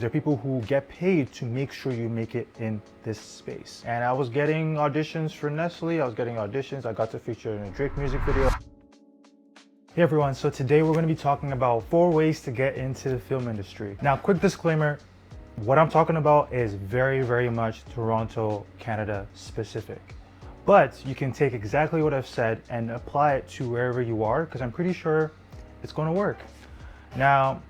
There are people who get paid to make sure you make it in this space. And I was getting auditions for Nestle, I was getting auditions, I got to feature in a Drake music video. Hey everyone, so today we're going to be talking about 4 ways to get into the film industry. Now, quick disclaimer, what I'm talking about is very much Toronto, Canada specific. But you can take exactly what I've said and apply it to wherever you are, because I'm pretty sure it's going to work. Now,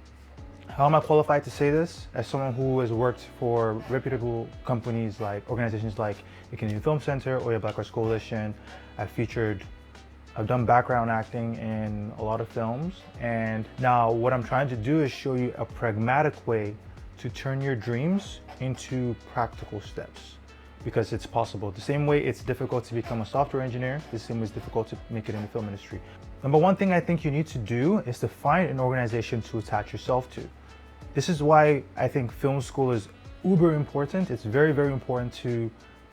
how am I qualified to say this? As someone who has worked for reputable companies organizations like the Canadian Film Center, OYA Black Arts Coalition. I've done background acting in a lot of films. And now what I'm trying to do is show you a pragmatic way to turn your dreams into practical steps, because it's possible. The same way it's difficult to become a software engineer, the same way it's difficult to make it in the film industry. Number one thing I think you need to do is to find an organization to attach yourself to. This is why I think film school is uber important. It's very important to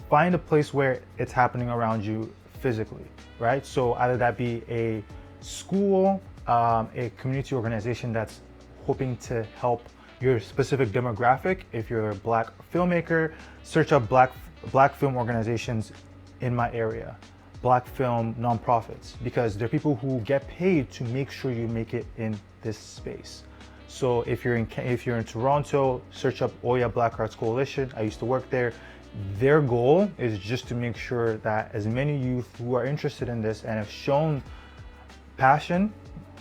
find a place where it's happening around you physically, right? So either that be a school, a community organization that's hoping to help your specific demographic. If you're a Black filmmaker, search up Black film organizations in my area, Black film nonprofits, because there are people who get paid to make sure you make it in this space. So if you're in Toronto, search up OYA Black Arts Coalition. I used to work there. Their goal is just to make sure that as many youth who are interested in this and have shown passion,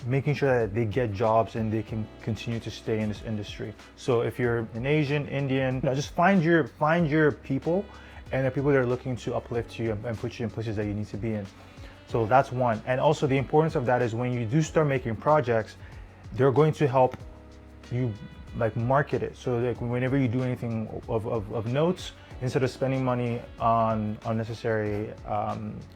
making sure that they get jobs and they can continue to stay in this industry. So if you're an Asian, Indian, just find your people, and the people that are looking to uplift you and put you in places that you need to be in. So that's one. And also the importance of that is when you do start making projects, they're going to help you market it. So whenever you do anything of notes, instead of spending money on unnecessary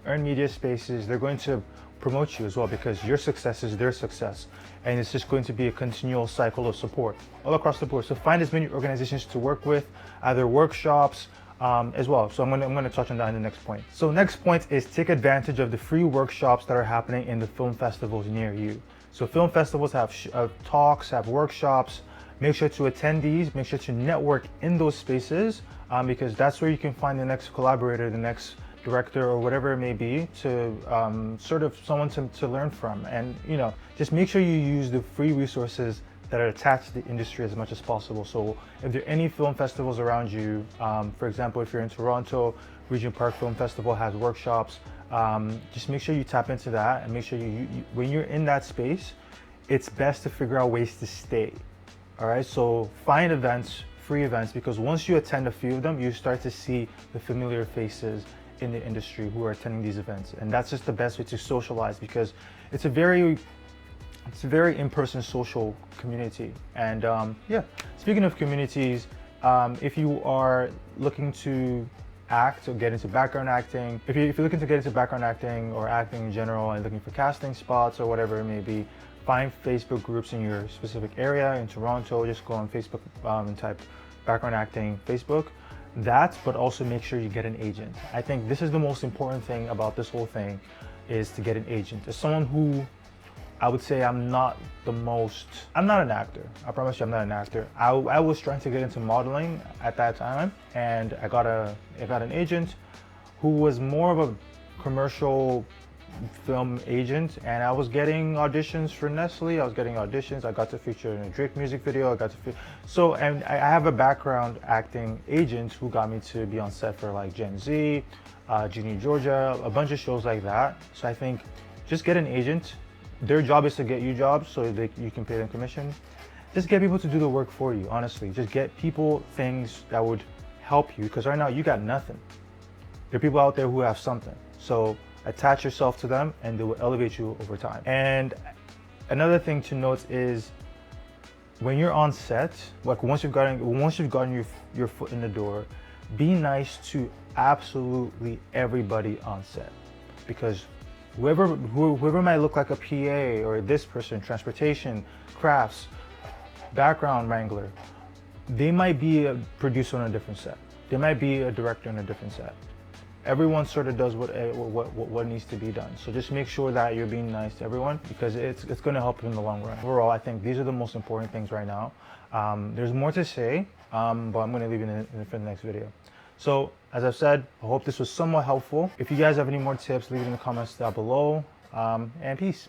earned media spaces, they're going to promote you as well, because your success is their success. And it's just going to be a continual cycle of support all across the board. So find as many organizations to work with, either workshops as well. So I'm going to touch on that in the next point. So next point is take advantage of the free workshops that are happening in the film festivals near you. So film festivals have talks, have workshops. Make sure to attend these, make sure to network in those spaces, because that's where you can find the next collaborator, the next director, or whatever it may be, to sort of someone to learn from. And just make sure you use the free resources that are attached to the industry as much as possible. So if there are any film festivals around you, for example, if you're in Toronto, Regent Park Film Festival has workshops. Just make sure you tap into that, and make sure when you're in that space, it's best to figure out ways to stay. All right, so find events, free events, because once you attend a few of them, you start to see the familiar faces in the industry who are attending these events. And that's just the best way to socialize, because it's a very in-person social community. And yeah, speaking of communities, if you are looking to act or get into background acting, if you're looking to get into background acting or acting in general and looking for casting spots or whatever it may be, find Facebook groups in your specific area. In Toronto, just go on Facebook and type background acting Facebook. But also make sure you get an agent. I think this is the most important thing about this whole thing, is to get an agent. As someone who, I would say I'm not an actor. I promise you I'm not an actor. I was trying to get into modeling at that time, and I got an agent who was more of a commercial film agent, and I was getting auditions for Nestle, I was getting auditions, I got to feature in a Drake music video, and I have a background acting agent who got me to be on set for Gen Z, Ginny Georgia, a bunch of shows like that. So I think just get an agent. Their job is to get you jobs so you can pay them commission. Just get people to do the work for you, honestly. Just get people things that would help you, because right now you got nothing. There are people out there who have something. So attach yourself to them and they will elevate you over time. And another thing to note is when you're on set, once you've gotten your foot in the door, be nice to absolutely everybody on set, because whoever might look like a PA or this person, transportation, crafts, background wrangler, they might be a producer on a different set. They might be a director on a different set. everyone sort of does what needs to be done. So just make sure that you're being nice to everyone, because it's going to help you in the long run. Overall, I think these are the most important things right now. There's more to say, but I'm going to leave it for the next video. So as I've said, I hope this was somewhat helpful. If you guys have any more tips, leave it in the comments down below, and peace.